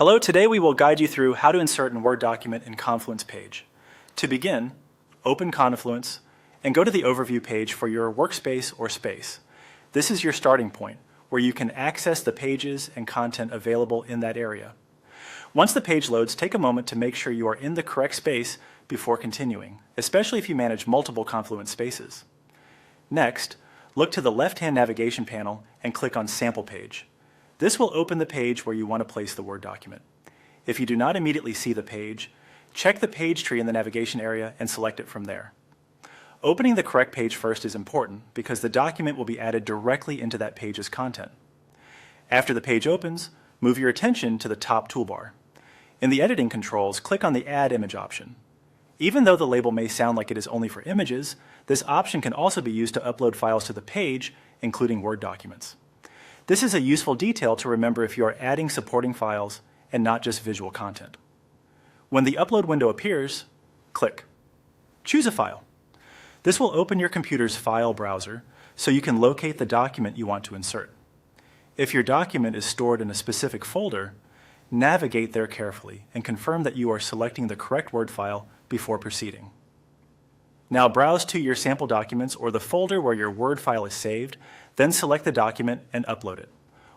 Hello, today we will guide you through how to insert a Word document in Confluence page. To begin, open Confluence and go to the overview page for your workspace or space. This is your starting point, where you can access the pages and content available in that area. Once the page loads, take a moment to make sure you are in the correct space before continuing, especially if you manage multiple Confluence spaces. Next, look to the left-hand navigation panel and click on Sample Page. This will open the page where you want to place the Word document. If you do not immediately see the page, check the page tree in the navigation area and select it from there. Opening the correct page first is important because the document will be added directly into that page's content. After the page opens, move your attention to the top toolbar. In the editing controls, click on the Add Image option. Even though the label may sound like it is only for images, this option can also be used to upload files to the page, including Word documents. This is a useful detail to remember if you are adding supporting files and not just visual content. When the upload window appears, click. Choose a file. This will open your computer's file browser so you can locate the document you want to insert. If your document is stored in a specific folder, navigate there carefully and confirm that you are selecting the correct Word file before proceeding. Now browse to your sample documents or the folder where your Word file is saved, then select the document and upload it.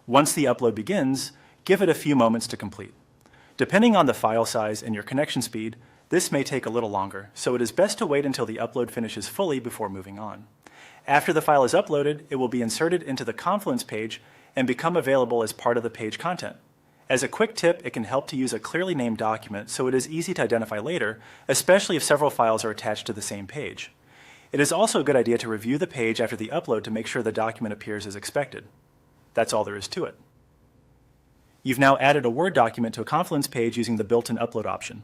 Once the upload begins, give it a few moments to complete. Depending on the file size and your connection speed, this may take a little longer, so it is best to wait until the upload finishes fully before moving on. After the file is uploaded, it will be inserted into the Confluence page and become available as part of the page content. As a quick tip, it can help to use a clearly named document so it is easy to identify later, especially if several files are attached to the same page. It is also a good idea to review the page after the upload to make sure the document appears as expected. That's all there is to it. You've now added a Word document to a Confluence page using the built-in upload option.